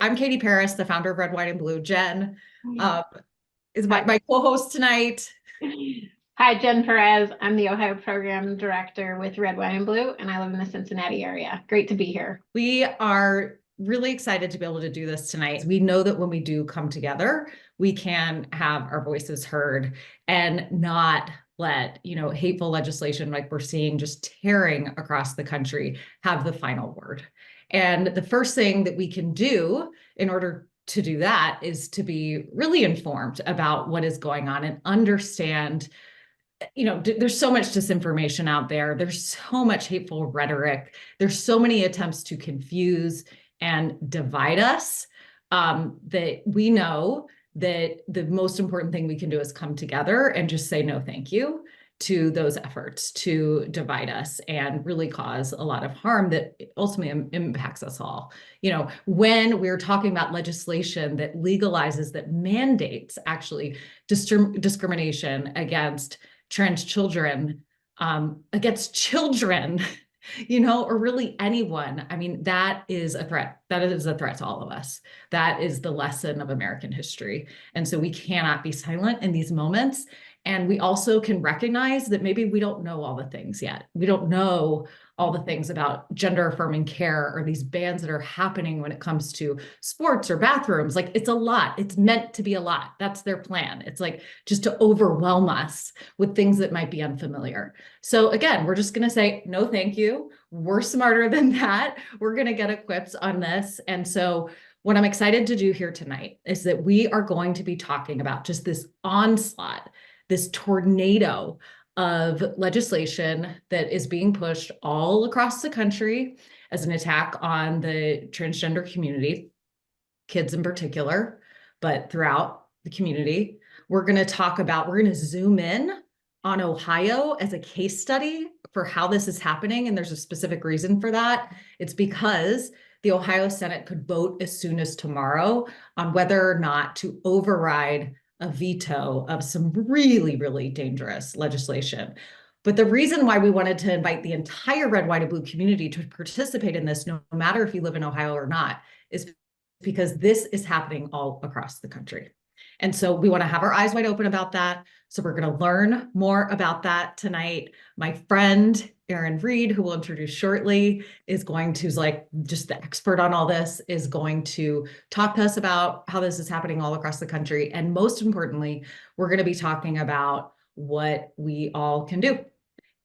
I'm Katie Paris, the founder of Red, White, and Blue. Jen Hi, uh, is my co-host tonight. Hi, Jen Perez. I'm the Ohio Program Director with Red, White, and Blue, and I live in the Cincinnati area. Great to be here. We are really excited to be able to do this tonight. We know that when we do come together, we can have our voices heard and not let, hateful legislation like we're seeing just tearing across the country have the final word. And the first thing that we can do in order to do that is to be really informed about what is going on and understand, there's so much disinformation out there. There's so much hateful rhetoric. There's so many attempts to confuse and divide us, that we know that the most important thing we can do is come together and just say no thank you to those efforts to divide us and really cause a lot of harm that ultimately impacts us all. When we're talking about legislation that legalizes, that mandates actually discrimination against trans children, against children, or really anyone. I mean, that is a threat. That is a threat to all of us. That is the lesson of American history. And so we cannot be silent in these moments. And we also can recognize that maybe we don't know all the things yet. We don't know all the things about gender affirming care or these bans that are happening when it comes to sports or bathrooms. Like, it's a lot. It's meant to be a lot. That's their plan. It's like just to overwhelm us with things that might be unfamiliar. So again, we're just going to say, no, thank you. We're smarter than that. We're going to get equipped on this. And so what I'm excited to do here tonight is that we are going to be talking about just this onslaught, this tornado of legislation that is being pushed all across the country as an attack on the transgender community, kids in particular, but throughout the community. We're going to zoom in on Ohio as a case study for how this is happening. And there's a specific reason for that. It's because the Ohio Senate could vote as soon as tomorrow on whether or not to override a veto of some really, really dangerous legislation. But the reason why we wanted to invite the entire Red, White, and Blue community to participate in this, no matter if you live in Ohio or not, is because this is happening all across the country. And so we want to have our eyes wide open about that. So we're going to learn more about that tonight. My friend, Erin Reed, who we'll introduce shortly, who's like just the expert on all this, is going to talk to us about how this is happening all across the country. And most importantly, we're going to be talking about what we all can do.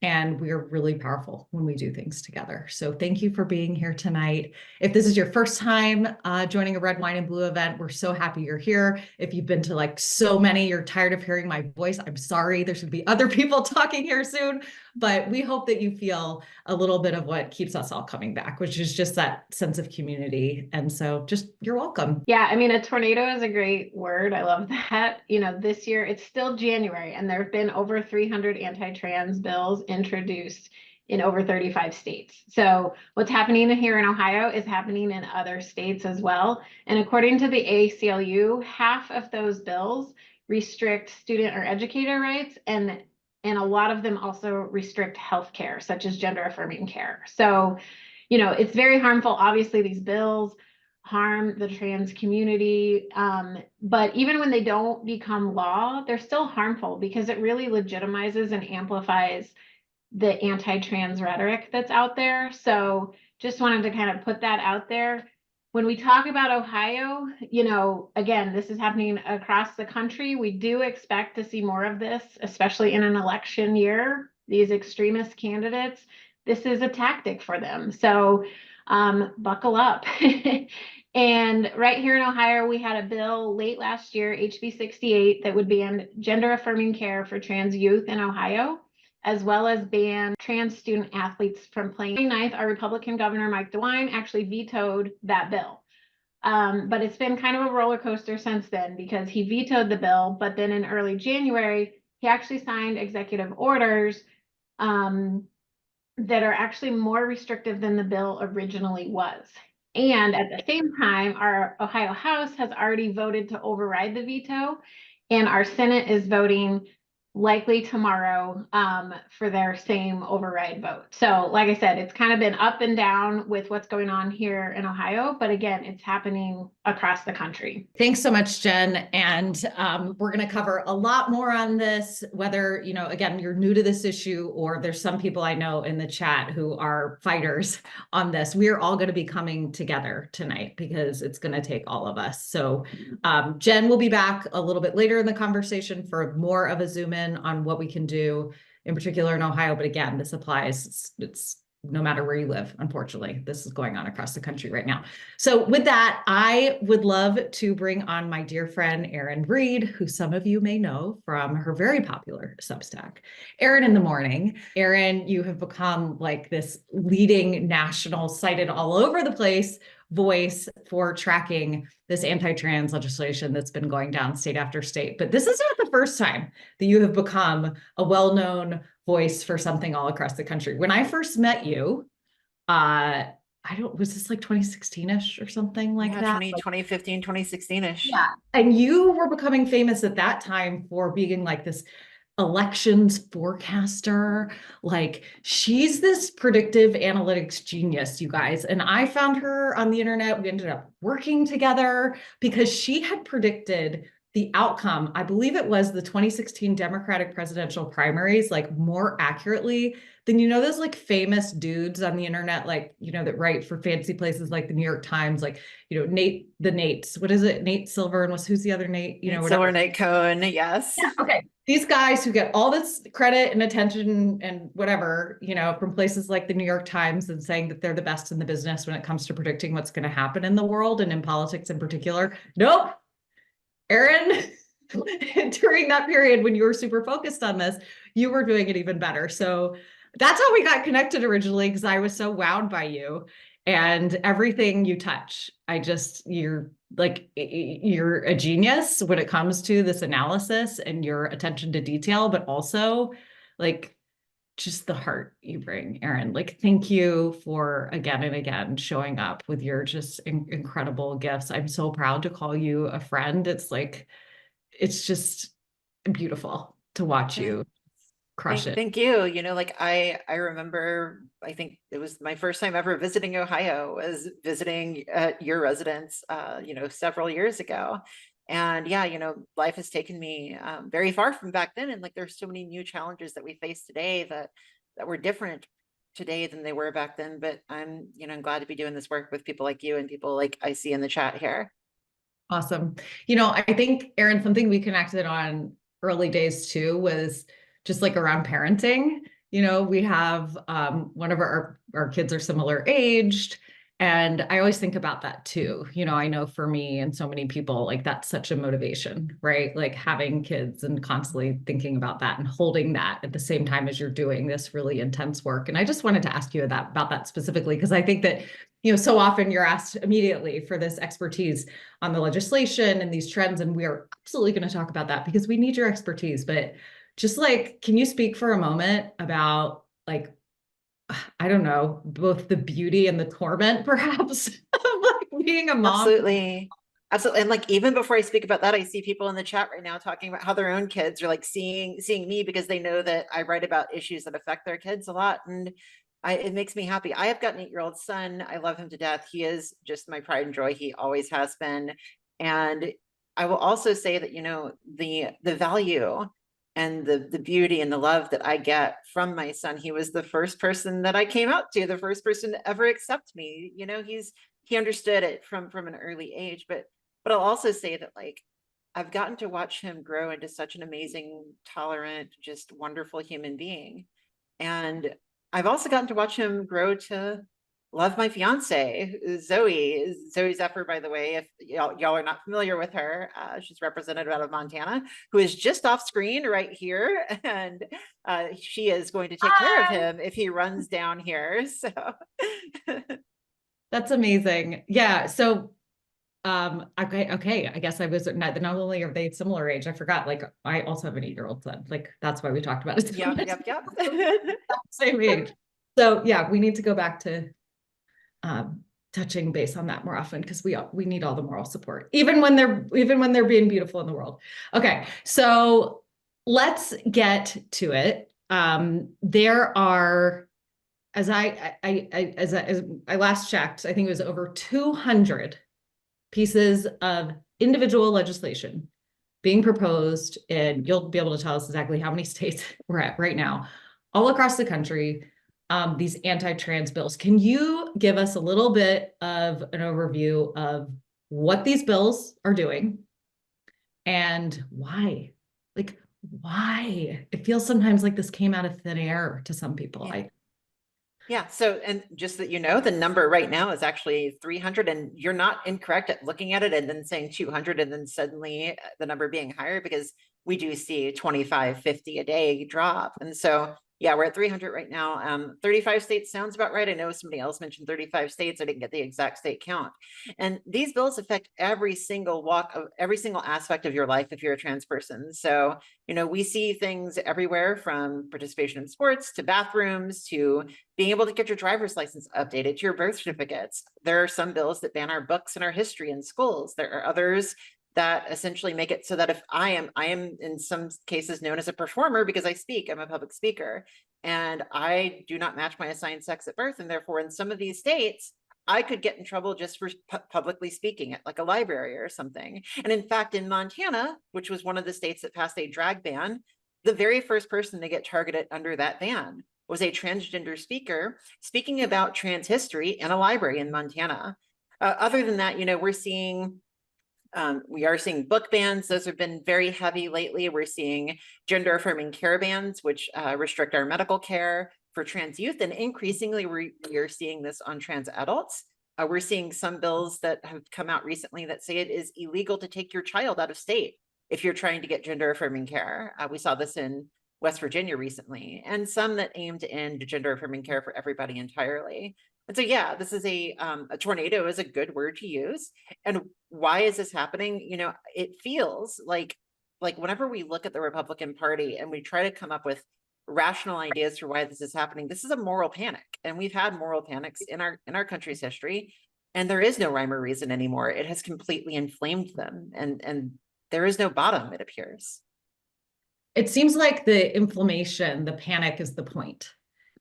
And we're really powerful when we do things together. So thank you for being here tonight. If this is your first time joining a Red, Wine, and Blue event, we're so happy you're here. If you've been to like so many, you're tired of hearing my voice, I'm sorry. There should be other people talking here soon. But we hope that you feel a little bit of what keeps us all coming back, which is just that sense of community. And so just, you're welcome. Yeah, I mean, a tornado is a great word. I love that. This year it's still January, and there have been over 300 anti-trans bills introduced in over 35 states. So what's happening here in Ohio is happening in other states as well. And according to the ACLU, half of those bills restrict student or educator rights, and a lot of them also restrict health care, such as gender affirming care. So, it's very harmful. Obviously, these bills harm the trans community. But even when they don't become law, they're still harmful because it really legitimizes and amplifies the anti-trans rhetoric that's out there. So just wanted to kind of put that out there. When we talk about Ohio, again, this is happening across the country. We do expect to see more of this, especially in an election year. These extremist candidates, this is a tactic for them. So buckle up. And right here in Ohio, we had a bill late last year, HB 68, that would ban gender affirming care for trans youth in Ohio, as well as ban trans student athletes from playing. 29th, our Republican Governor Mike DeWine actually vetoed that bill. But it's been kind of a roller coaster since then because he vetoed the bill, but then in early January, he actually signed executive orders that are actually more restrictive than the bill originally was. And at the same time, our Ohio House has already voted to override the veto, and our Senate is voting likely tomorrow for their same override vote. So like I said, it's kind of been up and down with what's going on here in Ohio, but again, it's happening across the country. Thanks so much, Jen. And we're going to cover a lot more on this, whether, again, you're new to this issue or there's some people I know in the chat who are fighters on this. We are all going to be coming together tonight because it's going to take all of us. So Jen will be back a little bit later in the conversation for more of a zoom in on what we can do, in particular in Ohio. But again, this applies. It's no matter where you live, unfortunately, this is going on across the country right now. So with that, I would love to bring on my dear friend, Erin Reed, who some of you may know from her very popular Substack, Erin in the Morning. Erin, you have become like this leading national, cited all over the place voice for tracking this anti-trans legislation that's been going down state after state. But this is not the first time that you have become a well-known voice for something all across the country. When I first met you, was this like 2016-ish or something like that? 2015, 2016-ish. Yeah. And you were becoming famous at that time for being like this elections forecaster. Like, she's this predictive analytics genius, you guys. And I found her on the internet. We ended up working together because she had predicted the outcome. I believe it was the 2016 Democratic presidential primaries, like more accurately than, those like famous dudes on the internet, like, that write for fancy places like the New York Times, like, the Nates, what is it? Nate Silver, and who's the other Nate? Silver, Nate Cohn, yes. Yeah, okay. These guys who get all this credit and attention and whatever, from places like the New York Times and saying that they're the best in the business when it comes to predicting what's going to happen in the world and in politics in particular. Nope. Erin, during that period when you were super focused on this, you were doing it even better. So that's how we got connected originally, because I was so wowed by you and everything you touch. You're a genius when it comes to this analysis and your attention to detail, but also like just the heart you bring, Erin. Like, thank you for again and again showing up with your just incredible gifts. I'm so proud to call you a friend. It's just beautiful to watch you crush it. Thank you. I remember, I think it was my first time ever visiting Ohio, was visiting your residence, several years ago. And yeah, life has taken me very far from back then. And like, there's so many new challenges that we face today that were different today than they were back then. But I'm glad to be doing this work with people like you and people like I see in the chat here. Awesome. I think, Erin, something we connected on early days too was just like around parenting. We have one of our kids are similar aged. And I always think about that too. I know for me and so many people, like that's such a motivation, right? Like having kids and constantly thinking about that and holding that at the same time as you're doing this really intense work. And I just wanted to ask you about that specifically, because I think that, so often you're asked immediately for this expertise on the legislation and these trends. And we are absolutely going to talk about that because we need your expertise. But just like, can you speak for a moment about like, I don't know, both the beauty and the torment, perhaps, of like being a mom? Absolutely. Absolutely. And like, even before I speak about that, I see people in the chat right now talking about how their own kids are like seeing me because they know that I write about issues that affect their kids a lot. And it makes me happy. I have got an 8-year-old son. I love him to death. He is just my pride and joy. He always has been. And I will also say that, the value and the beauty and the love that I get from my son. He was the first person that I came out to, the first person to ever accept me. He understood it from an early age, but I'll also say that like, I've gotten to watch him grow into such an amazing, tolerant, just wonderful human being. And I've also gotten to watch him grow to love my fiance, Zoe Zephyr, by the way, if y'all are not familiar with her, she's representative out of Montana, who is just off screen right here. And she is going to take care of him if he runs down here. So that's amazing. Yeah. So okay. I guess I was not only are they similar age, I forgot, like I also have an 8-year-old son. Like that's why we talked about it. Yep. Same age. So yeah, we need to go back to touching base on that more often because we need all the moral support, even when they're being beautiful in the world. Okay, so let's get to it. There are, as I last checked, I think it was over 200 pieces of individual legislation being proposed, and you'll be able to tell us exactly how many states we're at right now, all across the country, these anti-trans bills. Can you give us a little bit of an overview of what these bills are doing and why? Like, why? It feels sometimes like this came out of thin air to some people. Yeah. Yeah. So, and just that, the number right now is actually 300, and you're not incorrect at looking at it and then saying 200 and then suddenly the number being higher, because we do see 25, 50 a day drop. And so, yeah, we're at 300 right now. 35 states sounds about right. I know somebody else mentioned 35 states. I didn't get the exact state count. And these bills affect every single every single aspect of your life if you're a trans person. So, we see things everywhere from participation in sports to bathrooms to being able to get your driver's license updated to your birth certificates. There are some bills that ban our books and our history in schools. There are others that essentially make it so that if I am in some cases known as a performer because I speak, I'm a public speaker, and I do not match my assigned sex at birth. And therefore, in some of these states, I could get in trouble just for publicly speaking at like a library or something. And in fact, in Montana, which was one of the states that passed a drag ban, the very first person to get targeted under that ban was a transgender speaker speaking about trans history in a library in Montana. Other than that, we are seeing book bans. Those have been very heavy lately. We're seeing gender affirming care bans, which restrict our medical care for trans youth. And increasingly, we are seeing this on trans adults. We're seeing some bills that have come out recently that say it is illegal to take your child out of state if you're trying to get gender affirming care. We saw this in West Virginia recently, and some that aim to end gender affirming care for everybody entirely. And so, yeah, this is a tornado is a good word to use. And why is this happening? It feels like whenever we look at the Republican Party and we try to come up with rational ideas for why this is happening, this is a moral panic. And we've had moral panics in our country's history, and there is no rhyme or reason anymore. It has completely inflamed them, and there is no bottom, it appears. It seems like the inflammation, the panic is the point.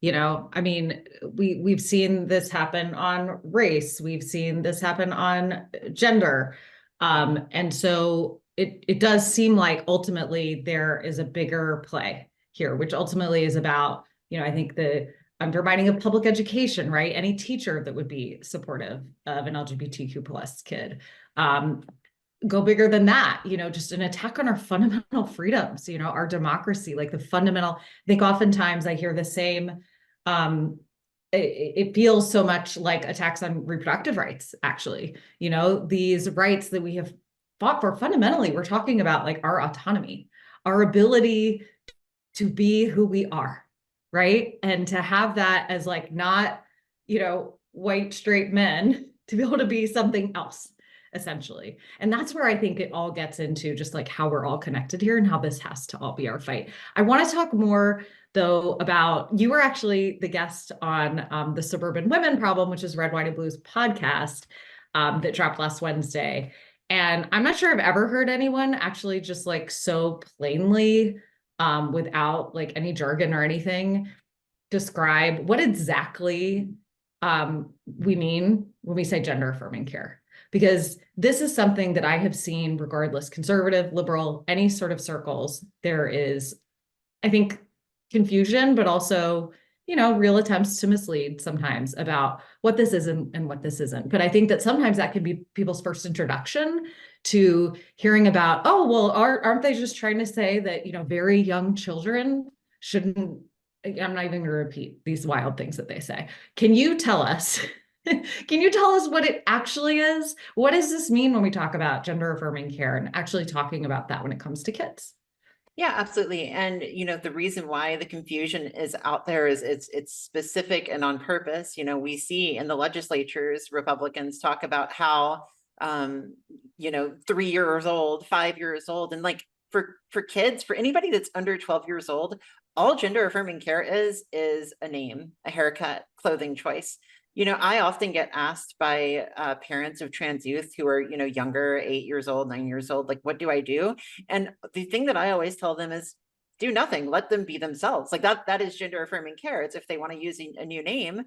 I mean, we've seen this happen on race. We've seen this happen on gender. And so it does seem like ultimately there is a bigger play here, which ultimately is about, I think the undermining of public education, right? Any teacher that would be supportive of an LGBTQ plus kid. Go bigger than that, just an attack on our fundamental freedoms, our democracy, like the fundamental. I think oftentimes I hear the same. It feels so much like attacks on reproductive rights, actually. These rights that we have fought for. Fundamentally, we're talking about like our autonomy, our ability to be who we are, right? And to have that as like not, white straight men, to be able to be something else, essentially. And that's where I think it all gets into just like how we're all connected here and how this has to all be our fight. I want to talk more though about, you were actually the guest on the Suburban Women Problem, which is Red, White, and Blue's podcast that dropped last Wednesday. And I'm not sure I've ever heard anyone actually just like so plainly, without like any jargon or anything, describe what exactly we mean when we say gender affirming care. Because this is something that I have seen, regardless, conservative, liberal, any sort of circles, there is, I think, confusion, but also, real attempts to mislead sometimes about what this is and what this isn't. But I think that sometimes that can be people's first introduction to hearing about, oh, well, aren't they just trying to say that, very young children shouldn't, I'm not even going to repeat these wild things that they say. Can you tell us what it actually is? What does this mean when we talk about gender affirming care and actually talking about that when it comes to kids? Yeah, absolutely. And, the reason why the confusion is out there is it's specific and on purpose. We see in the legislatures, Republicans talk about how, 3 years old, 5 years old, and like for kids, for anybody that's under 12 years old, all gender affirming care is a name, a haircut, clothing choice. I often get asked by parents of trans youth who are, younger, 8 years old, 9 years old, like, what do I do? And the thing that I always tell them is do nothing, let them be themselves. Like that is gender affirming care. It's if they want to use a new name,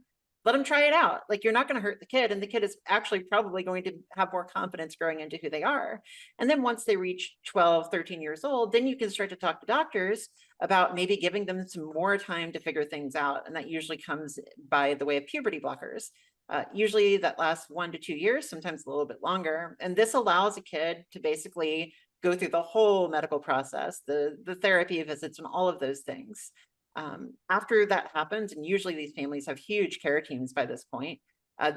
let them try it out. Like, you're not going to hurt the kid, and the kid is actually probably going to have more confidence growing into who they are. And then once they reach 12, 13 years old, then you can start to talk to doctors about maybe giving them some more time to figure things out. And that usually comes by the way of puberty blockers. Usually that lasts 1 to 2 years, sometimes a little bit longer. And this allows a kid to basically go through the whole medical process, the therapy visits and all of those things. After that happens, and usually these families have huge care teams by this point,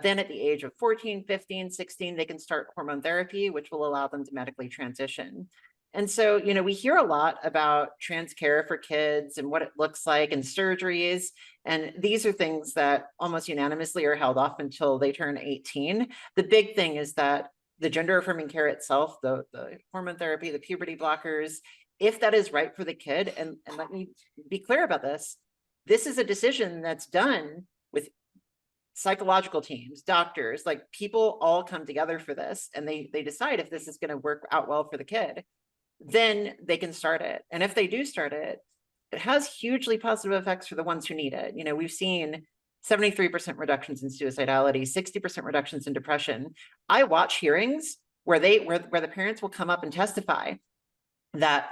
then at the age of 14, 15, 16, they can start hormone therapy, which will allow them to medically transition. And so, you know, we hear a lot about trans care for kids and what it looks like and surgeries. And these are things that almost unanimously are held off until they turn 18. The big thing is that the gender affirming care itself, the hormone therapy, the puberty blockers, if that is right for the kid, and let me be clear about this is a decision that's done with psychological teams, doctors, like people all come together for this, and they decide if this is going to work out well for the kid, then they can start it. And if they do start it, it has hugely positive effects for the ones who need it. You know, we've seen 73% reductions in suicidality, 60% reductions in depression. I watch hearings where the parents will come up and testify that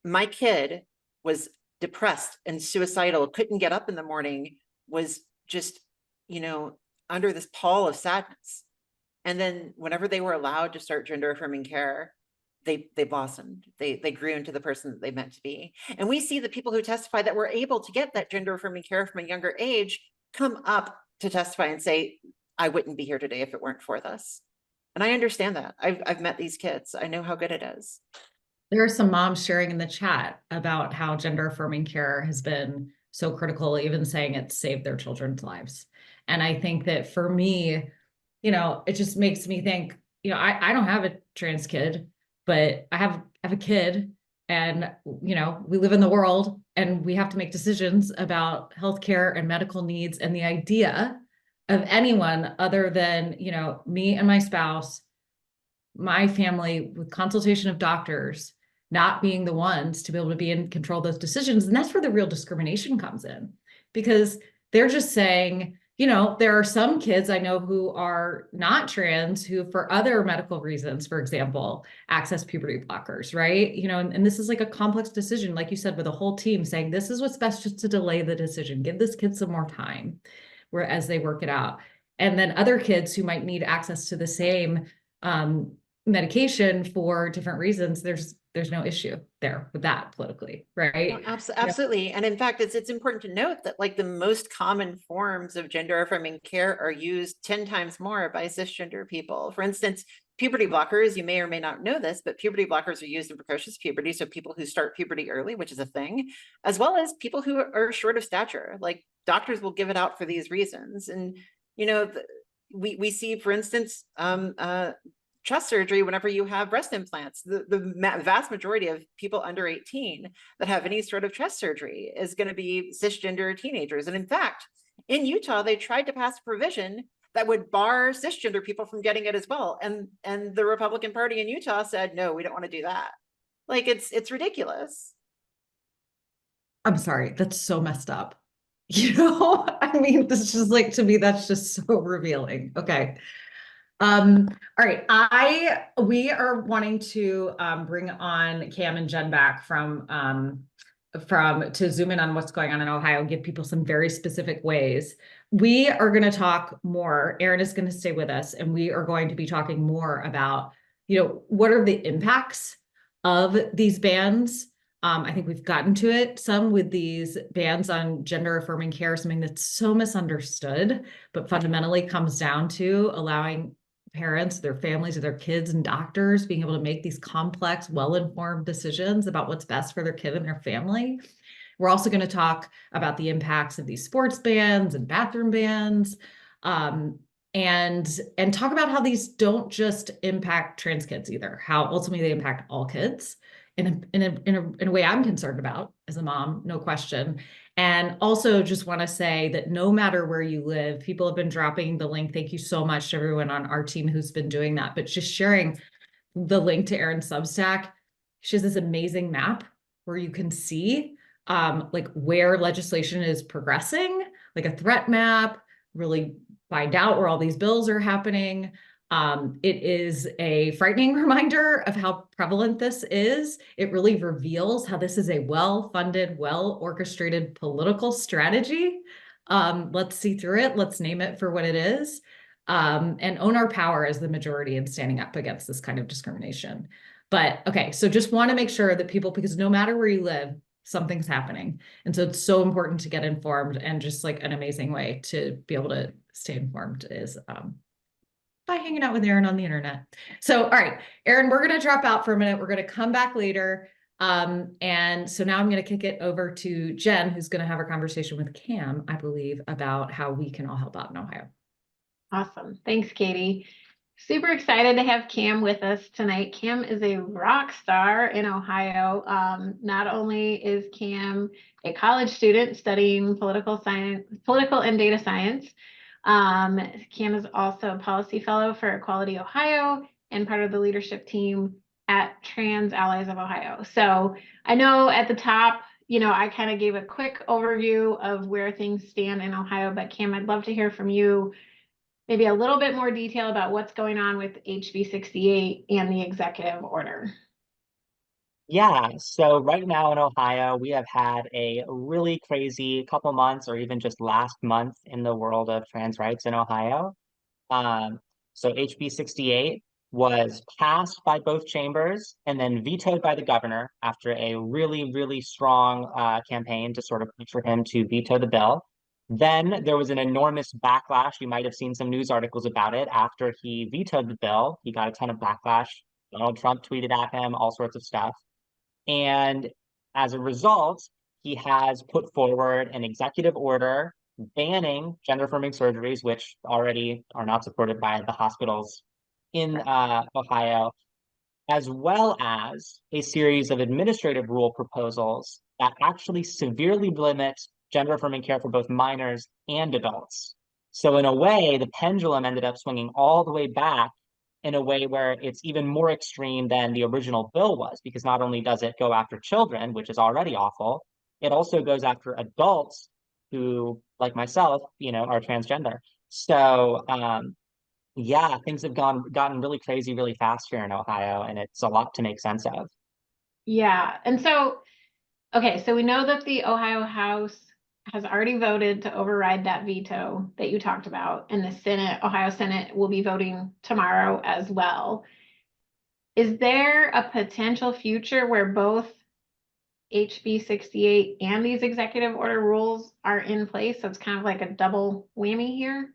my kid was depressed and suicidal, couldn't get up in the morning, was just, you know, under this pall of sadness. And then whenever they were allowed to start gender affirming care, they blossomed. They grew into the person that they meant to be. And we see the people who testify that were able to get that gender affirming care from a younger age come up to testify and say, I wouldn't be here today if it weren't for this. And I understand that. I've met these kids. I know how good it is. There are some moms sharing in the chat about how gender affirming care has been so critical, even saying it saved their children's lives. And I think that for me, you know, it just makes me think, you know, I don't have a trans kid, but I have a kid, and, you know, we live in the world and we have to make decisions about healthcare and medical needs. And the idea of anyone other than, you know, me and my spouse, my family, with consultation of doctors, not being the ones to be able to be in control of those decisions. And that's where the real discrimination comes in, because they're just saying, you know, there are some kids I know who are not trans who, for other medical reasons, for example, access puberty blockers, right? You know, and this is like a complex decision, like you said, with a whole team saying, this is what's best, just to delay the decision, give this kid some more time as they work it out. And then other kids who might need access to the same medication for different reasons, there's no issue there with that politically, right? Absolutely. And in fact, it's important to note that like the most common forms of gender affirming care are used 10 times more by cisgender people. For instance, puberty blockers, you may or may not know this, but puberty blockers are used in precocious puberty. So people who start puberty early, which is a thing, as well as people who are short of stature. Like, doctors will give it out for these reasons. And, you know, we see, for instance, chest surgery whenever you have breast implants. The vast majority of people under 18 that have any sort of chest surgery is going to be cisgender teenagers. And in fact, in Utah, they tried to pass a provision that would bar cisgender people from getting it as well. And the Republican Party in Utah said, no, we don't want to do that. Like, it's ridiculous. I'm sorry, that's so messed up. You know, I mean, this is just like, to me, that's just so revealing. Okay. All right. We are wanting to bring on Cam and Jen back from to zoom in on what's going on in Ohio, give people some very specific ways. We are going to talk more. Erin is going to stay with us, and we are going to be talking more about, you know, what are the impacts of these bans. I think we've gotten to it some with these bans on gender affirming care, something that's so misunderstood, but fundamentally comes down to allowing parents, their families, or their kids and doctors being able to make these complex, well-informed decisions about what's best for their kid and their family. We're also going to talk about the impacts of these sports bans and bathroom bans, and talk about how these don't just impact trans kids either, how ultimately they impact all kids in a way I'm concerned about as a mom, no question. And also just want to say that no matter where you live, people have been dropping the link. Thank you so much to everyone on our team who's been doing that, but just sharing the link to Erin's Substack. She has this amazing map where you can see like where legislation is progressing, like a threat map, really find out where all these bills are happening. It is a frightening reminder of how prevalent this is. It really reveals how this is a well-funded, well-orchestrated political strategy. Let's see through it. Let's name it for what it is, and own our power as the majority in standing up against this kind of discrimination. But okay, so just want to make sure that people, because no matter where you live, something's happening. And so it's so important to get informed, and just like an amazing way to be able to stay informed is by hanging out with Erin on the internet. So, all right, Erin, we're going to drop out for a minute. We're going to come back later. And so now I'm going to kick it over to Jen, who's going to have a conversation with Cam, I believe, about how we can all help out in Ohio. Awesome. Thanks, Katie. Super excited to have Cam with us tonight. Cam is a rock star in Ohio. Not only is Cam a college student studying political and data science, Cam is also a policy fellow for Equality Ohio and part of the leadership team at Trans Allies of Ohio. So I know at the top, I kind of gave a quick overview of where things stand in Ohio, but Cam, I'd love to hear from you maybe a little bit more detail about what's going on with HB 68 and the executive order. Yeah, so right now in Ohio, we have had a really crazy couple months, or even just last month, in the world of trans rights in Ohio. So HB 68 was passed by both chambers and then vetoed by the governor after a really, really strong campaign to sort of push for him to veto the bill. Then there was an enormous backlash. You might have seen some news articles about it. After he vetoed the bill, he got a ton of backlash. Donald Trump tweeted at him, all sorts of stuff. And as a result, he has put forward an executive order banning gender affirming surgeries, which already are not supported by the hospitals in Ohio, as well as a series of administrative rule proposals that actually severely limit gender affirming care for both minors and adults. So in a way, the pendulum ended up swinging all the way back in a way where it's even more extreme than the original bill was, because not only does it go after children, which is already awful, it also goes after adults who, like myself, are transgender. So yeah, things have gotten really crazy really fast here in Ohio, and it's a lot to make sense of. Yeah, and so, okay, so we know that the Ohio House has already voted to override that veto that you talked about, and the Ohio Senate will be voting tomorrow as well. Is there a potential future where both HB 68 and these executive order rules are in place? So it's kind of like a double whammy here.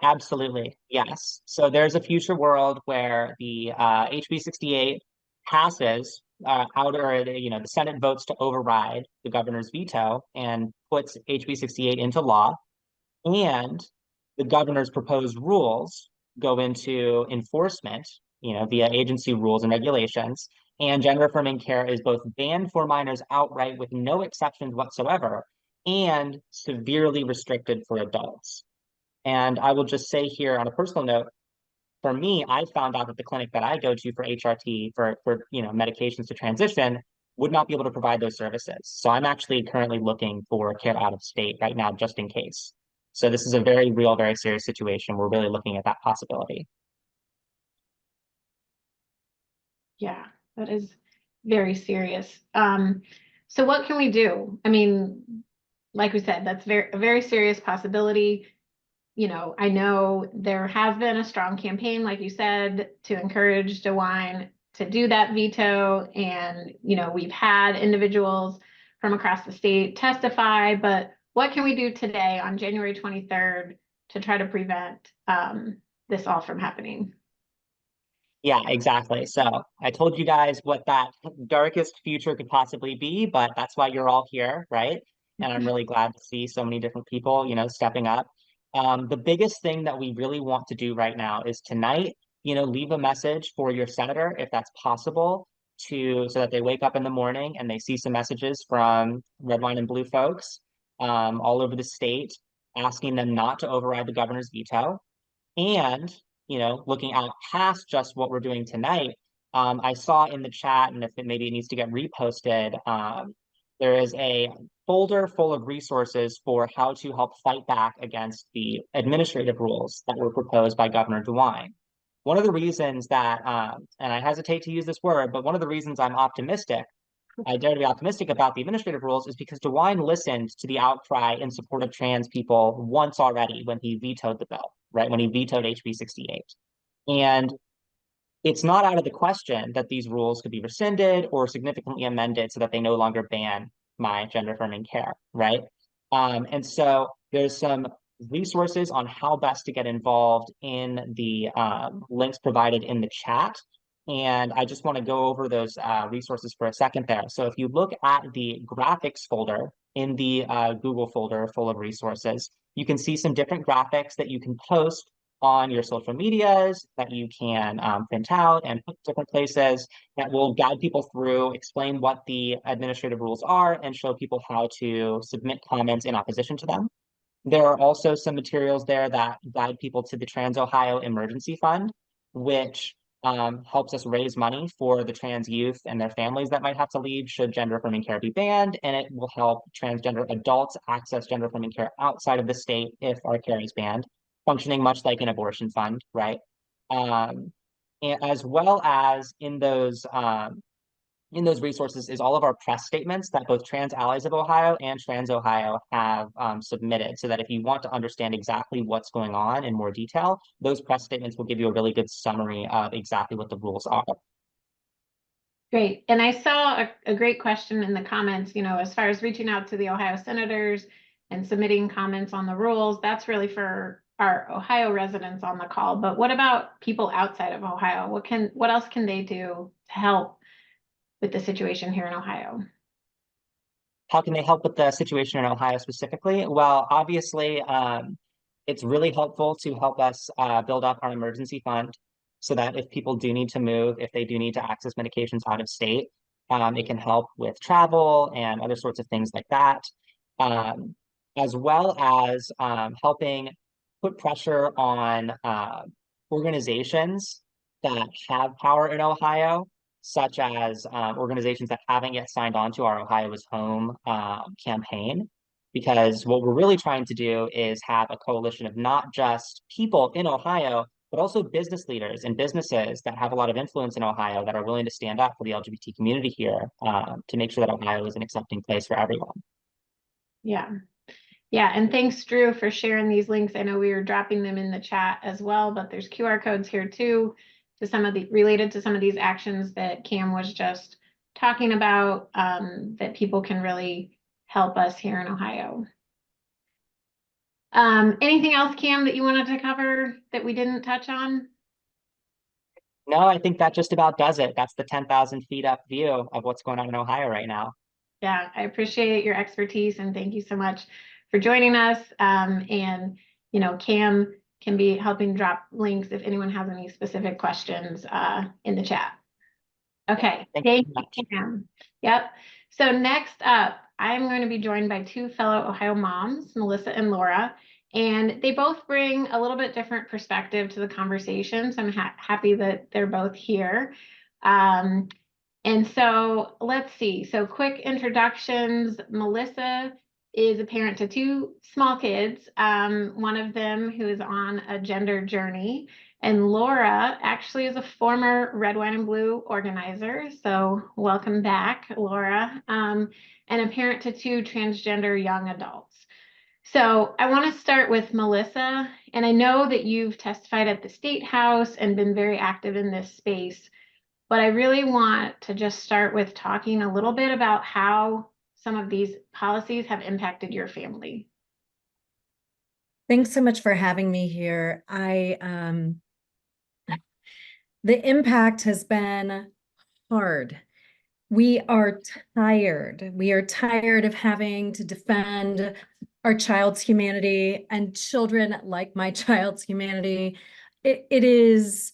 Absolutely, yes. So there's a future world where the HB 68 passes the Senate votes to override the governor's veto and puts HB 68 into law, and the governor's proposed rules go into enforcement, via agency rules and regulations, and gender affirming care is both banned for minors outright with no exceptions whatsoever, and severely restricted for adults. And I will just say here on a personal note, for me, I found out that the clinic that I go to for HRT for medications to transition would not be able to provide those services. So I'm actually currently looking for care out of state right now, just in case. So this is a very real, very serious situation. We're really looking at that possibility. Yeah, that is very serious. So what can we do? I mean, like we said, that's a very serious possibility. I know there has been a strong campaign, like you said, to encourage DeWine to do that veto. And, we've had individuals from across the state testify, but what can we do today on January 23rd to try to prevent this all from happening? Yeah, exactly. So I told you guys what that darkest future could possibly be, but that's why you're all here, right? And I'm really glad to see so many different people, stepping up. The biggest thing that we really want to do right now is tonight, leave a message for your senator, if that's possible, so that they wake up in the morning and they see some messages from red, wine, and blue folks all over the state, asking them not to override the governor's veto. And, looking out past just what we're doing tonight, I saw in the chat, and if maybe it needs to get reposted, there is a folder full of resources for how to help fight back against the administrative rules that were proposed by Governor DeWine. One of the reasons that, and I hesitate to use this word, but one of the reasons I dare to be optimistic about the administrative rules is because DeWine listened to the outcry in support of trans people once already when he vetoed the bill, right? When he vetoed HB 68. And it's not out of the question that these rules could be rescinded or significantly amended so that they no longer ban my gender affirming care, right? And so there's some resources on how best to get involved in the links provided in the chat. And I just want to go over those resources for a second there. So if you look at the graphics folder in the Google folder full of resources, you can see some different graphics that you can post on your social medias that you can print out and put different places that will guide people through, explain what the administrative rules are, and show people how to submit comments in opposition to them. There are also some materials there that guide people to the Trans Ohio Emergency Fund, which helps us raise money for the trans youth and their families that might have to leave should gender affirming care be banned, and it will help transgender adults access gender affirming care outside of the state if our care is banned, functioning much like an abortion fund, right? And as well as in those resources is all of our press statements that both Trans Allies of Ohio and Trans Ohio have submitted, so that if you want to understand exactly what's going on in more detail, those press statements will give you a really good summary of exactly what the rules are. Great. And I saw a great question in the comments, as far as reaching out to the Ohio senators and submitting comments on the rules, that's really for our Ohio residents on the call. But what about people outside of Ohio? What else can they do to help with the situation here in Ohio? How can they help with the situation in Ohio specifically? Well, obviously, it's really helpful to help us build up our emergency fund so that if people do need to move, if they do need to access medications out of state, it can help with travel and other sorts of things like that, as well as helping put pressure on organizations that have power in Ohio, such as organizations that haven't yet signed on to our Ohio is Home campaign. Because what we're really trying to do is have a coalition of not just people in Ohio, but also business leaders and businesses that have a lot of influence in Ohio that are willing to stand up for the LGBT community here to make sure that Ohio is an accepting place for everyone. Yeah. Yeah, and thanks, Drew, for sharing these links. I know we were dropping them in the chat as well, but there's QR codes here too, to related to some of these actions that Cam was just talking about, that people can really help us here in Ohio. Anything else, Cam, that you wanted to cover that we didn't touch on? No, I think that just about does it. That's the 10,000 feet up view of what's going on in Ohio right now. Yeah, I appreciate your expertise and thank you so much for joining us. And Cam can be helping drop links if anyone has any specific questions in the chat. Okay, thank you, Cam. Yep. So next up, I'm going to be joined by two fellow Ohio moms, Melissa and Laura, and they both bring a little bit different perspective to the conversation. So I'm happy that they're both here. And so let's see. So quick introductions. Melissa is a parent to two small kids, one of them who is on a gender journey. And Laura actually is a former Red, White, and Blue organizer. So welcome back, Laura, and a parent to two transgender young adults. So I want to start with Melissa, and I know that you've testified at the State House and been very active in this space, but I really want to just start with talking a little bit about how some of these policies have impacted your family. Thanks so much for having me here. The impact has been hard. We are tired. We are tired of having to defend our child's humanity and children like my child's humanity. It is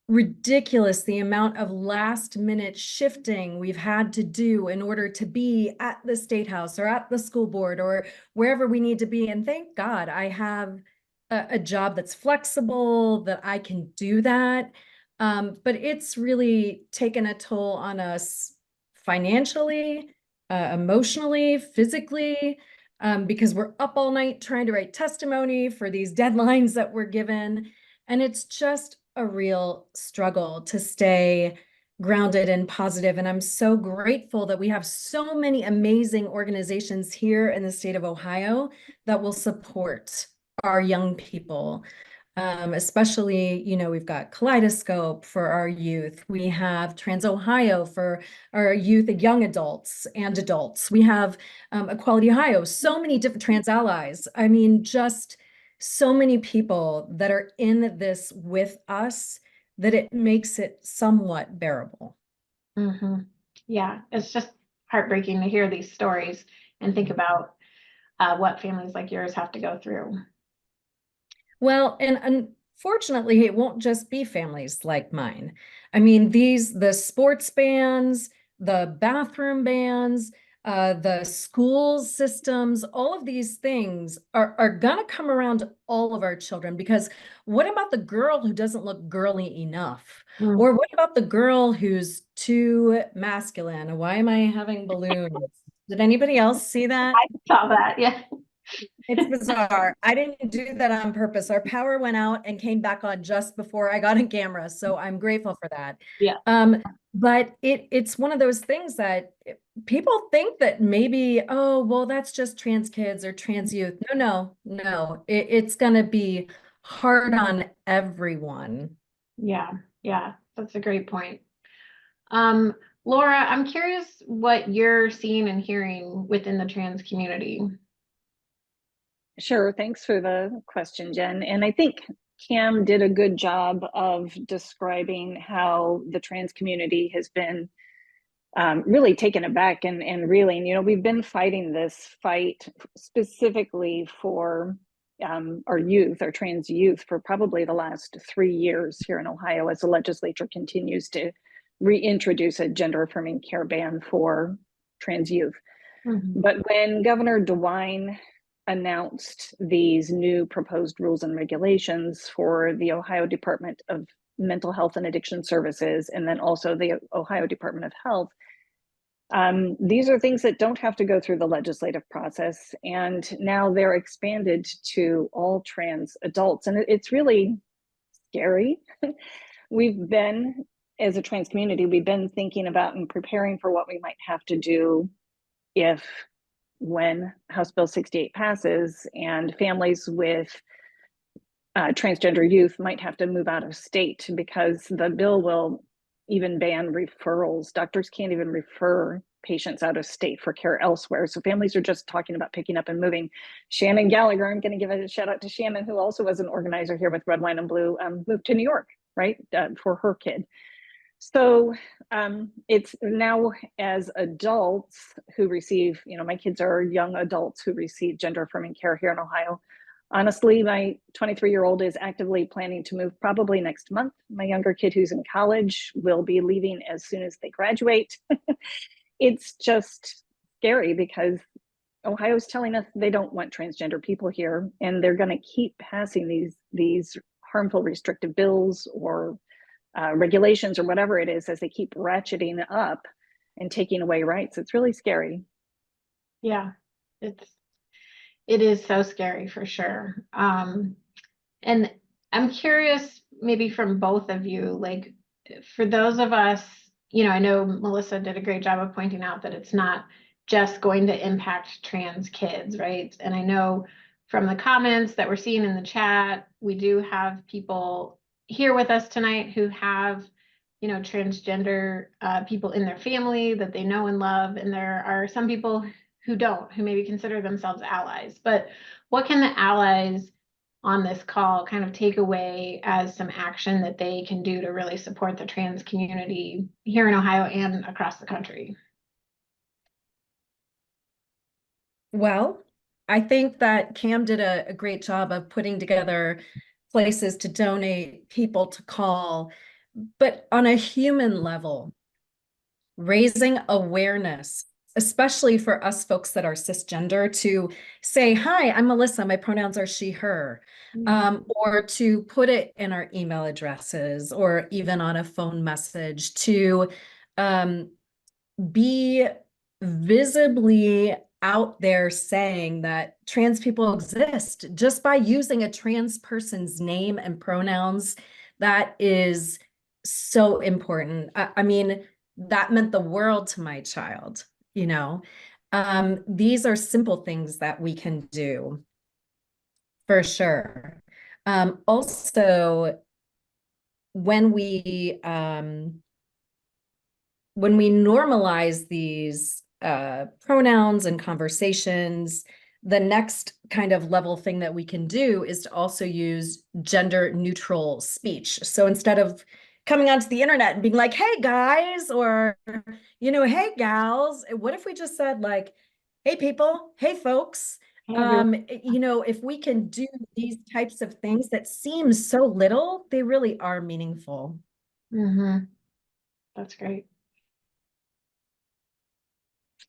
ridiculous the amount of last minute shifting we've had to do in order to be at the State House or at the school board or wherever we need to be. And thank God I have a job that's flexible, that I can do that. But it's really taken a toll on us financially, emotionally, physically, because we're up all night trying to write testimony for these deadlines that we're given. And it's just a real struggle to stay grounded and positive. And I'm so grateful that we have so many amazing organizations here in the state of Ohio that will support our young people. Especially, we've got Kaleidoscope for our youth. We have Trans Ohio for our youth and young adults and adults. We have Equality Ohio, so many different Trans Allies. I mean, just so many people that are in this with us that it makes it somewhat bearable. Mm-hmm. Yeah, it's just heartbreaking to hear these stories and think about what families like yours have to go through. Well, and unfortunately, it won't just be families like mine. I mean, the sports bans, the bathroom bans, the school systems, all of these things are gonna come around to all of our children, because what about the girl who doesn't look girly enough? Mm. Or what about the girl who's too masculine? Why am I having balloons? Did anybody else see that? I saw that, yeah. It's bizarre. I didn't do that on purpose. Our power went out and came back on just before I got on camera. So I'm grateful for that. Yeah. But it's one of those things that people think that maybe, oh, well, that's just trans kids or trans youth. No. It's going to be hard on everyone. Yeah, that's a great point. Laura, I'm curious what you're seeing and hearing within the trans community. Sure, thanks for the question, Jen. And I think Cam did a good job of describing how the trans community has been really taken aback and reeling. We've been fighting this fight specifically for our youth, our trans youth, for probably the last 3 years here in Ohio, as the legislature continues to reintroduce a gender affirming care ban for trans youth. Mm-hmm. But when Governor DeWine announced these new proposed rules and regulations for the Ohio Department of Mental Health and Addiction Services, and then also the Ohio Department of Health, these are things that don't have to go through the legislative process, and now they're expanded to all trans adults, and it's really scary. We've been, as a trans community, we've been thinking about and preparing for what we might have to do when House Bill 68 passes, and families with transgender youth might have to move out of state, because the bill will even ban referrals. Doctors can't even refer patients out of state for care elsewhere. So families are just talking about picking up and moving. Shannon Gallagher, I'm going to give a shout out to Shannon, who also was an organizer here with Red, Wine, and Blue, moved to New York, right, for her kid. So it's now, as adults who receive, my kids are young adults who receive gender affirming care here in Ohio. Honestly, my 23-year-old is actively planning to move probably next month. My younger kid, who's in college, will be leaving as soon as they graduate. It's just scary, because Ohio's telling us they don't want transgender people here, and they're going to keep passing these harmful restrictive bills or regulations or whatever it is, as they keep ratcheting up and taking away rights. It's really scary. Yeah, it is so scary, for sure. And I'm curious, maybe from both of you, like, for those of us, I know Melissa did a great job of pointing out that it's not just going to impact trans kids, right? And I know from the comments that we're seeing in the chat, we do have people here with us tonight who have, transgender people in their family that they know and love. And there are some people who don't, who maybe consider themselves allies. But what can the allies on this call kind of take away as some action that they can do to really support the trans community here in Ohio and across the country? Well, I think that Cam did a great job of putting together places to donate, people to call, but on a human level, raising awareness, especially for us folks that are cisgender, to say, hi, I'm Melissa, my pronouns are she, her, or to put it in our email addresses, or even on a phone message, to be visibly out there saying that trans people exist just by using a trans person's name and pronouns. That is so important. I mean, that meant the world to my child, you know. These are simple things that we can do for sure. Also, when we normalize these pronouns and conversations, the next kind of level thing that we can do is to also use gender neutral speech. So instead of coming onto the internet and being like, hey guys, or, you know, hey gals, what if we just said like, hey people, hey folks, you know, if we can do these types of things that seem so little, they really are meaningful. Mm-hmm. That's great.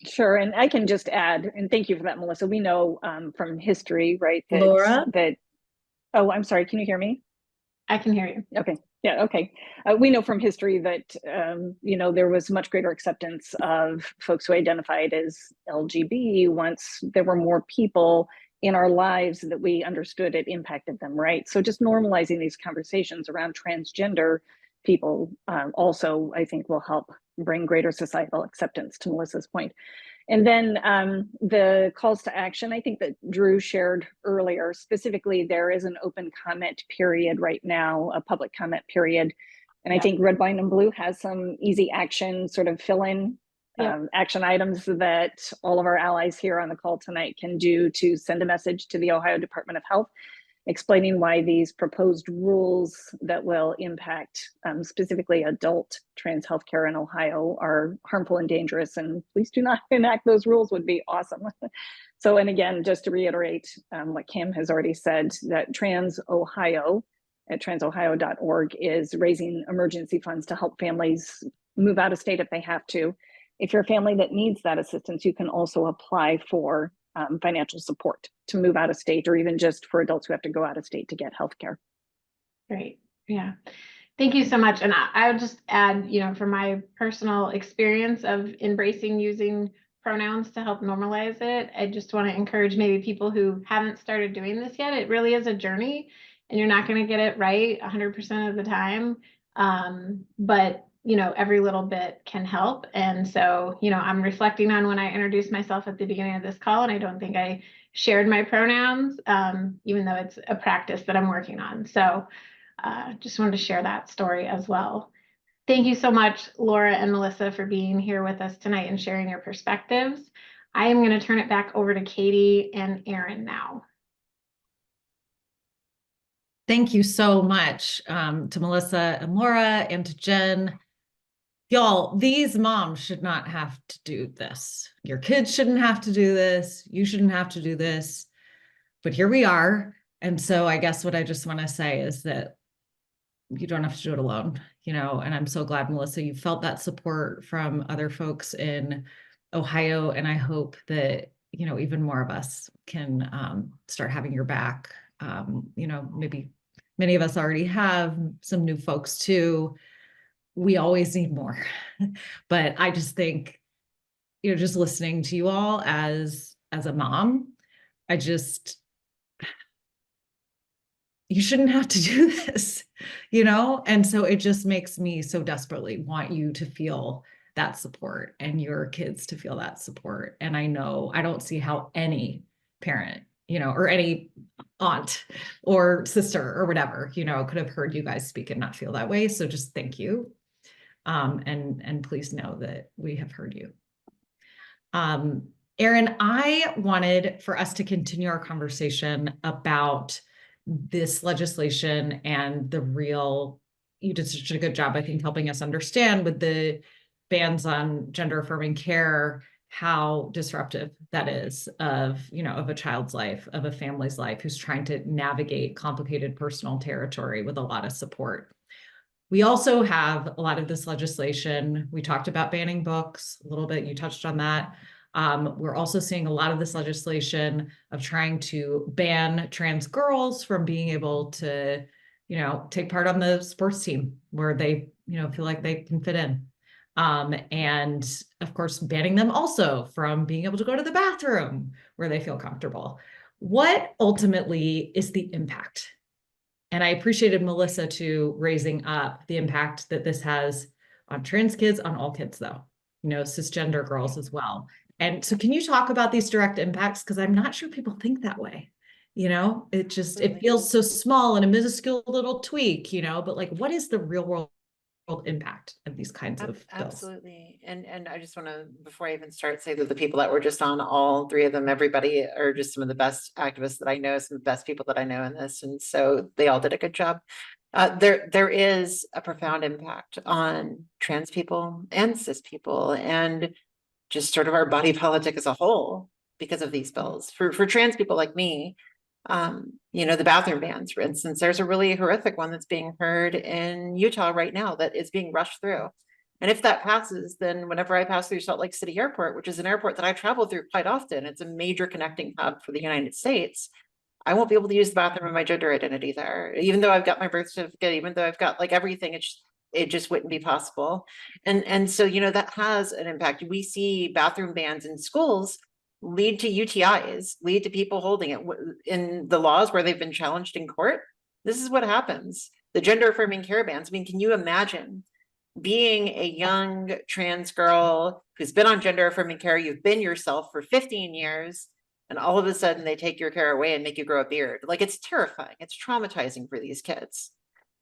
Sure, and I can just add, and thank you for that, Melissa. We know from history, right, Laura? Oh, I'm sorry, can you hear me? I can hear you. Okay, yeah, okay. We know from history that, you know, there was much greater acceptance of folks who identified as LGB once there were more people in our lives that we understood it impacted them, right? So just normalizing these conversations around transgender people also, I think, will help bring greater societal acceptance, to Melissa's point. And then the calls to action, I think that Drew shared earlier, specifically, there is an open comment period right now, a public comment period. And I think Red, White, and Blue has some easy action sort of fill in action items that all of our allies here on the call tonight can do to send a message to the Ohio Department of Health, explaining why these proposed rules that will impact specifically adult trans healthcare in Ohio are harmful and dangerous, and please do not enact those rules would be awesome. So, and again, just to reiterate what Kim has already said, that Trans Ohio at transohio.org is raising emergency funds to help families move out of state if they have to. If you're a family that needs that assistance, you can also apply for financial support to move out of state, or even just for adults who have to go out of state to get healthcare. Great. Yeah. Thank you so much. And I would just add, you know, from my personal experience of embracing using pronouns to help normalize it, I just want to encourage maybe people who haven't started doing this yet. It really is a journey, and you're not going to get it right 100% of the time. But you know, every little bit can help. And so, you know, I'm reflecting on when I introduced myself at the beginning of this call, and I don't think I shared my pronouns, even though it's a practice that I'm working on. So just wanted to share that story as well. Thank you so much, Laura and Melissa, for being here with us tonight and sharing your perspectives. I am going to turn it back over to Katie and Erin now. Thank you so much to Melissa and Laura and to Jen. Y'all, these moms should not have to do this. Your kids shouldn't have to do this. You shouldn't have to do this. But here we are. And so I guess what I just want to say is that you don't have to do it alone, you know, and I'm so glad, Melissa, you felt that support from other folks in Ohio. And I hope that, you know, even more of us can start having your back. You know, maybe many of us already have, some new folks too. We always need more. But I just think, you know, just listening to you all as a mom, you shouldn't have to do this, you know? And so it just makes me so desperately want you to feel that support and your kids to feel that support. And I know I don't see how any parent, you know, or any aunt or sister or whatever, you know, could have heard you guys speak and not feel that way. So just thank you. And please know that we have heard you. Erin, I wanted for us to continue our conversation about this legislation and you did such a good job, I think, helping us understand with the bans on gender affirming care, how disruptive that is of a child's life, of a family's life who's trying to navigate complicated personal territory with a lot of support. We also have a lot of this legislation. We talked about banning books a little bit. You touched on that. We're also seeing a lot of this legislation of trying to ban trans girls from being able to, you know, take part on the sports team where they, you know, feel like they can fit in. And of course, banning them also from being able to go to the bathroom where they feel comfortable. What ultimately is the impact? And I appreciated Melissa too raising up the impact that this has on trans kids, on all kids though, cisgender girls as well. And so can you talk about these direct impacts? Because I'm not sure people think that way. It Absolutely. feels so small and a minuscule little tweak, but like, what is the real world impact of these kinds of bills? Absolutely. And I just want to, before I even start, say that the people that were just on, all three of them, everybody are just some of the best activists that I know, some of the best people that I know in this. And so they all did a good job. There is a profound impact on trans people and cis people and just sort of our body politic as a whole because of these bills. For trans people like me, the bathroom bans, for instance, there's a really horrific one that's being heard in Utah right now that is being rushed through. And if that passes, then whenever I pass through Salt Lake City Airport, which is an airport that I travel through quite often, it's a major connecting hub for the United States, I won't be able to use the bathroom of my gender identity there. Even though I've got my birth certificate, even though I've got like everything, it just wouldn't be possible. And so, that has an impact. We see bathroom bans in schools lead to UTIs, lead to people holding it in the laws where they've been challenged in court. This is what happens. The gender affirming care bans. I mean, can you imagine being a young trans girl who's been on gender affirming care, you've been yourself for 15 years, and all of a sudden they take your care away and make you grow a beard? Like, it's terrifying. It's traumatizing for these kids.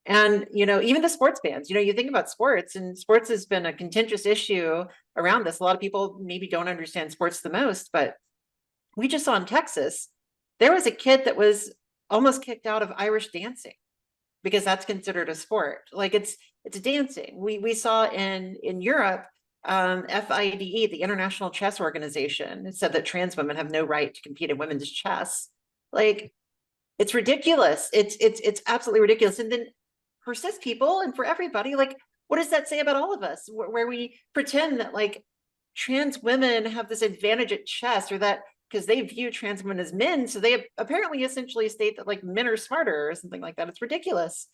And, even the sports bans, you think about sports, and sports has been a contentious issue around this. A lot of people maybe don't understand sports the most, but we just saw in Texas, there was a kid that was almost kicked out of Irish dancing because that's considered a sport. Like, it's dancing. We saw in Europe, FIDE, the International Chess Organization, said that trans women have no right to compete in women's chess. Like, it's ridiculous. It's absolutely ridiculous. And then for cis people and for everybody, like, what does that say about all of us? Where we pretend that like trans women have this advantage at chess, or that because they view trans women as men, so they apparently essentially state that like men are smarter or something like that. It's ridiculous.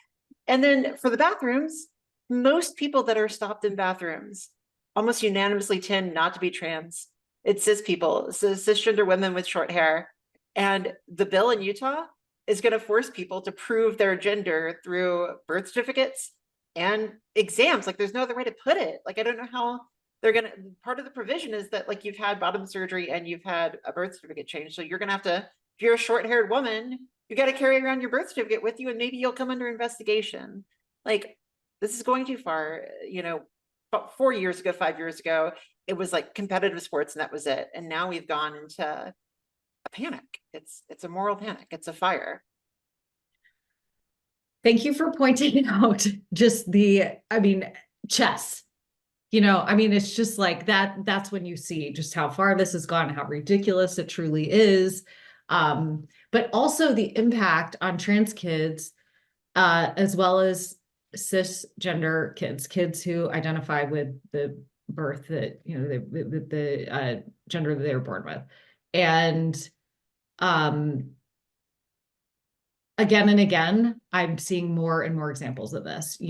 And then for the bathrooms, most people that are stopped in bathrooms almost unanimously tend not to be trans. It's cis people, so cisgender women with short hair. And the bill in Utah is going to force people to prove their gender through birth certificates and exams. Like, there's no other way to put it. Like, I don't know how they're going to, part of the provision is that like you've had bottom surgery and you've had a birth certificate change. So you're going to have to, if you're a short-haired woman, you got to carry around your birth certificate with you, and maybe you'll come under investigation. Like, this is going too far. About 4 years ago, 5 years ago, it was like competitive sports and that was it. And now we've gone into a panic. It's a moral panic. It's a fire. Thank you for pointing out just chess. It's just like that's when you see just how far this has gone, how ridiculous it truly is. But also the impact on trans kids, as well as cisgender kids who identify with the birth that, the gender that they were born with. And again and again, I'm seeing more and more examples of this.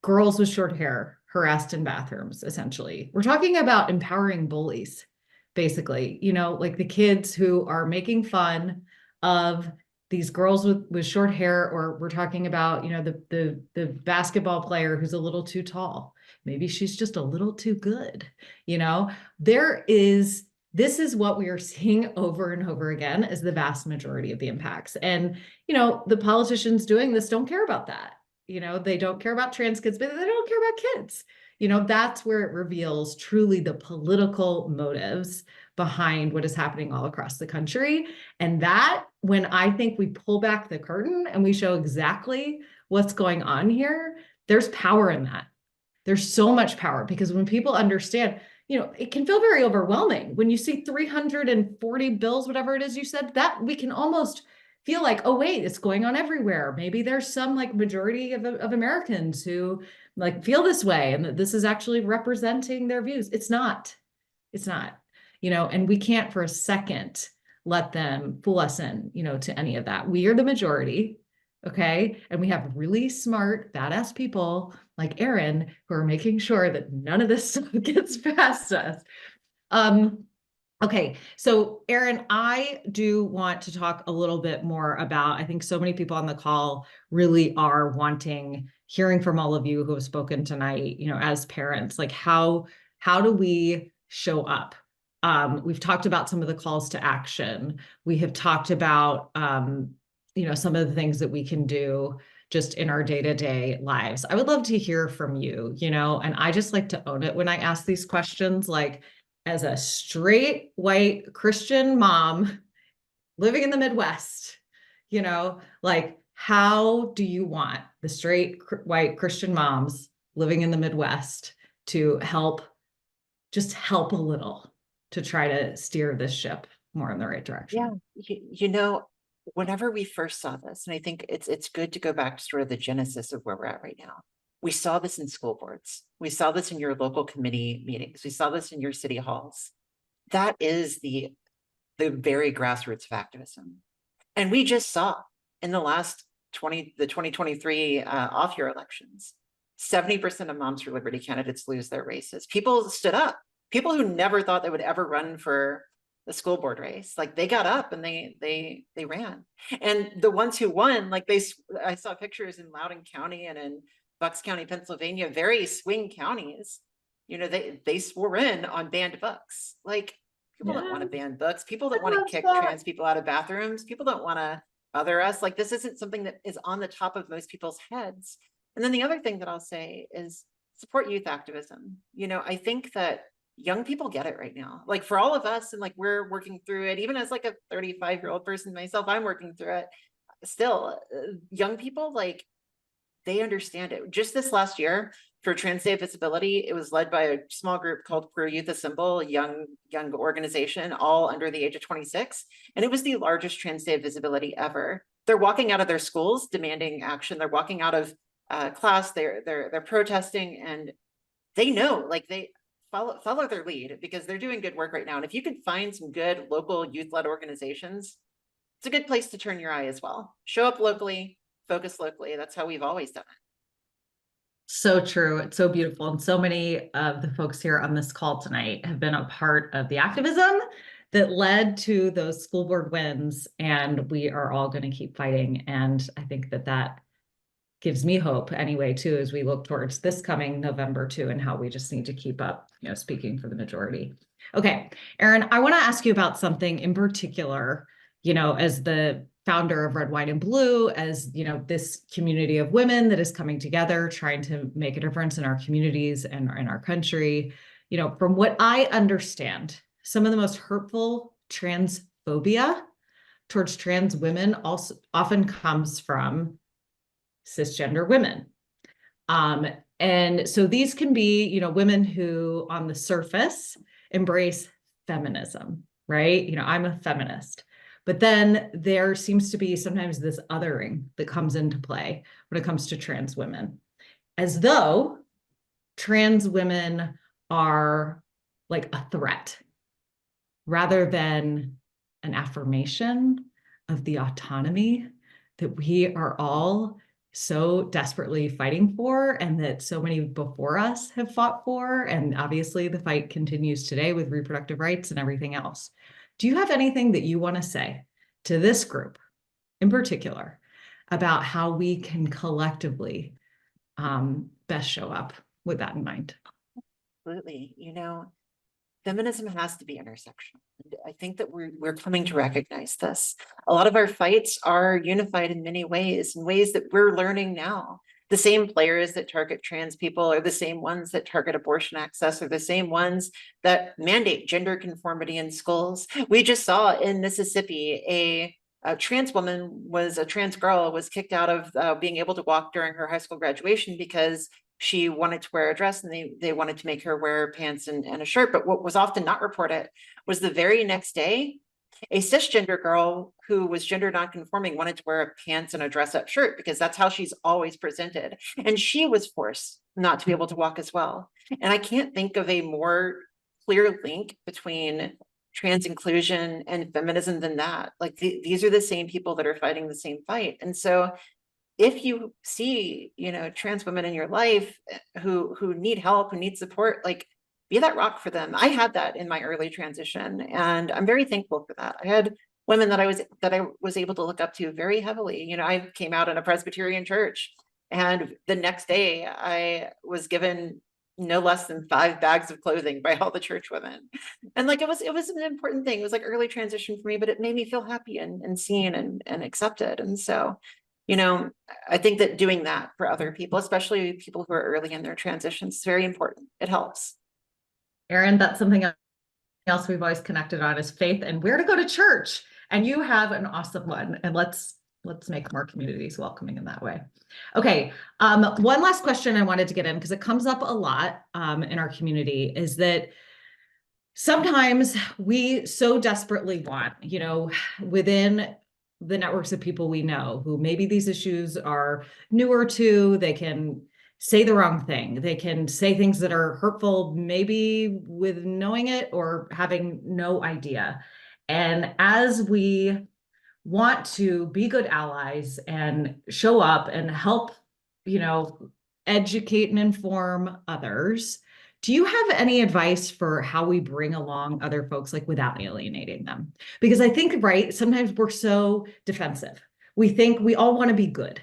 Girls with short hair harassed in bathrooms, essentially. We're talking about empowering bullies, basically, like the kids who are making fun of these girls with short hair, or we're talking about, the basketball player who's a little too tall. Maybe she's just a little too good. This is what we are seeing over and over again as the vast majority of the impacts. And, the politicians doing this don't care about that. They don't care about trans kids, but they don't care about kids. That's where it reveals truly the political motives behind what is happening all across the country. And that, when I think we pull back the curtain and we show exactly what's going on here, there's power in that. There's so much power, because when people understand, it can feel very overwhelming when you see 340 bills, whatever it is you said, that we can almost feel like, oh, wait, it's going on everywhere. Maybe there's some like majority of Americans who like feel this way and that this is actually representing their views. It's not, and we can't for a second let them fool us in, to any of that. We are the majority. Okay. And we have really smart, badass people like Erin who are making sure that none of this stuff gets past us. Okay, so Erin, I do want to talk a little bit more about, I think so many people on the call really are wanting, hearing from all of you who have spoken tonight, as parents, like how do we show up? We've talked about some of the calls to action. We have talked about, some of the things that we can do just in our day-to-day lives. I would love to hear from you, and I just like to own it when I ask these questions, like, as a straight white Christian mom living in the Midwest, like how do you want the straight white Christian moms living in the Midwest to just help a little to try to steer this ship more in the right direction? Yeah, whenever we first saw this, and I think it's good to go back to sort of the genesis of where we're at right now. We saw this in school boards. We saw this in your local committee meetings. We saw this in your city halls. That is the very grassroots of activism. And we just saw in the last the 2023 off-year elections, 70% of Moms for Liberty candidates lose their races. People stood up. People who never thought they would ever run for the school board race, like they got up and they ran. And the ones who won, like I saw pictures in Loudoun County and in Bucks County, Pennsylvania, very swing counties. They swore in on banned books. Like people don't want to ban books. People don't want to kick trans people out of bathrooms. People don't want to other us. Like this isn't something that is on the top of most people's heads. And then the other thing that I'll say is support youth activism. I think that young people get it right now. Like for all of us, and like we're working through it, even as like a 35-year-old person myself, I'm working through it. Still, young people, like they understand it. Just this last year for Trans Day Visibility, it was led by a small group called Queer Youth Assemble, a young organization, all under the age of 26. And it was the largest Trans Day Visibility ever. They're walking out of their schools demanding action. They're walking out of class. They're protesting, and they know, like they follow their lead because they're doing good work right now. And if you can find some good local youth-led organizations, it's a good place to turn your eye as well. Show up locally, focus locally. That's how we've always done it. So true. It's so beautiful. And so many of the folks here on this call tonight have been a part of the activism that led to those school board wins. And we are all going to keep fighting. And I think that gives me hope anyway, too, as we look towards this coming November too, and how we just need to keep up, speaking for the majority. Okay, Erin, I want to ask you about something in particular, as the founder of Red, White, and Blue, as this community of women that is coming together, trying to make a difference in our communities and in our country. From what I understand, some of the most hurtful transphobia towards trans women also often comes from cisgender women. And so these can be, women who on the surface embrace feminism, right? I'm a feminist. But then there seems to be sometimes this othering that comes into play when it comes to trans women, as though trans women are like a threat rather than an affirmation of the autonomy that we are all so desperately fighting for, and that so many before us have fought for. And obviously the fight continues today with reproductive rights and everything else. Do you have anything that you want to say to this group in particular about how we can collectively best show up with that in mind? Absolutely. Feminism has to be intersectional. I think that we're coming to recognize this. A lot of our fights are unified in many ways, in ways that we're learning now. The same players that target trans people are the same ones that target abortion access, are the same ones that mandate gender conformity in schools. We just saw in Mississippi a trans girl was kicked out of being able to walk during her high school graduation because she wanted to wear a dress and they wanted to make her wear pants and a shirt. But what was often not reported was the very next day, a cisgender girl who was gender nonconforming wanted to wear pants and a dress up shirt because that's how she's always presented. And she was forced not to be able to walk as well. And I can't think of a more clear link between trans inclusion and feminism than that. Like these are the same people that are fighting the same fight. And so if you see, trans women in your life who need help, who need support, like be that rock for them. I had that in my early transition, and I'm very thankful for that. I had women that I was able to look up to very heavily. I came out in a Presbyterian church, and the next day I was given no less than 5 bags of clothing by all the church women. And like, it was an important thing. It was like early transition for me, but it made me feel happy and seen and accepted. And so, I think that doing that for other people, especially people who are early in their transitions, is very important. It helps. Erin, that's something else we've always connected on is faith and where to go to church. And you have an awesome one. And let's make more communities welcoming in that way. Okay. One last question I wanted to get in, because it comes up a lot in our community, is that sometimes we so desperately want, within the networks of people we know who maybe these issues are newer to, they can say the wrong thing. They can say things that are hurtful, maybe with knowing it or having no idea. And as we want to be good allies and show up and help, educate and inform others, do you have any advice for how we bring along other folks, like without alienating them? Because I think, right, sometimes we're so defensive. We think we all want to be good.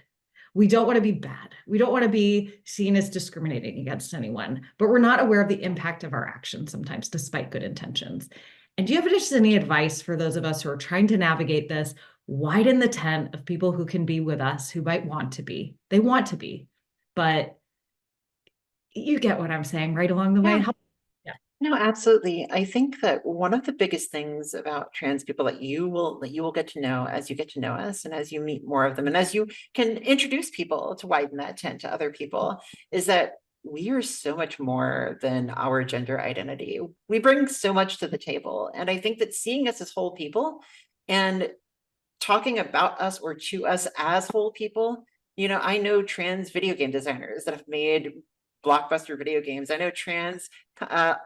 We don't want to be bad. We don't want to be seen as discriminating against anyone, but we're not aware of the impact of our actions sometimes, despite good intentions. And do you have just any advice for those of us who are trying to navigate this? Widen the tent of people who can be with us, who might want to be. They want to be, but you get what I'm saying right along the way. No, absolutely. I think that one of the biggest things about trans people that you will get to know as you get to know us and as you meet more of them and as you can introduce people to widen that tent to other people is that we are so much more than our gender identity. We bring so much to the table. And I think that seeing us as whole people and talking about us or to us as whole people, I know trans video game designers that have made blockbuster video games. I know trans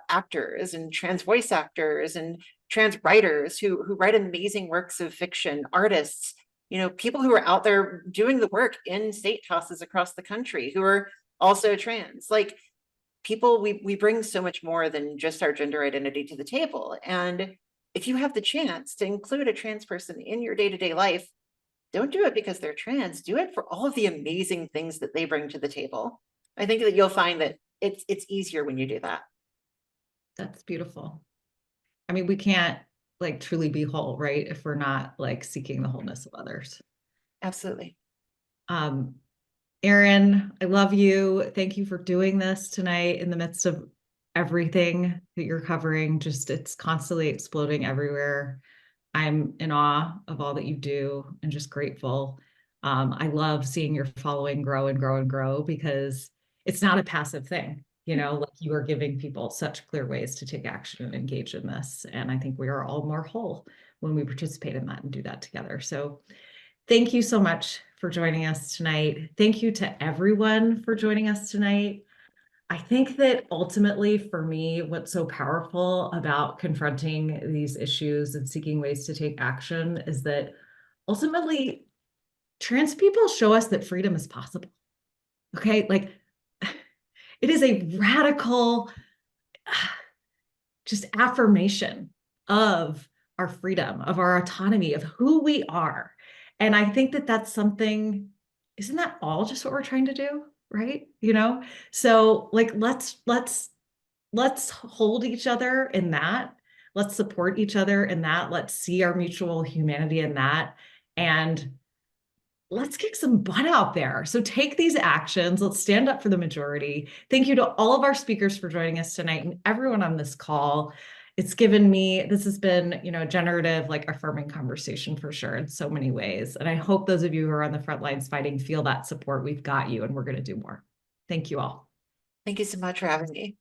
actors and trans voice actors and trans writers who write amazing works of fiction, artists, people who are out there doing the work in state houses across the country who are also trans. Like people, we bring so much more than just our gender identity to the table. And if you have the chance to include a trans person in your day-to-day life, don't do it because they're trans. Do it for all of the amazing things that they bring to the table. I think that you'll find that it's easier when you do that. That's beautiful. I mean, we can't like truly be whole, right? If we're not like seeking the wholeness of others. Absolutely. Erin, I love you. Thank you for doing this tonight in the midst of everything that you're covering. Just it's constantly exploding everywhere. I'm in awe of all that you do and just grateful. I love seeing your following grow and grow and grow because it's not a passive thing. Like you are giving people such clear ways to take action and engage in this. And I think we are all more whole when we participate in that and do that together. So thank you so much for joining us tonight. Thank you to everyone for joining us tonight. I think that ultimately for me, what's so powerful about confronting these issues and seeking ways to take action is that ultimately trans people show us that freedom is possible. Okay, like it is a radical just affirmation of our freedom, of our autonomy, of who we are. And I think that that's something, isn't that all just what we're trying to do? Right? So like, let's hold each other in that. Let's support each other in that. Let's see our mutual humanity in that. And let's kick some butt out there. So take these actions. Let's stand up for the majority. Thank you to all of our speakers for joining us tonight and everyone on this call. It's given me, this has been, a generative, like affirming conversation for sure in so many ways. And I hope those of you who are on the front lines fighting feel that support. We've got you and we're going to do more. Thank you all. Thank you so much for having me.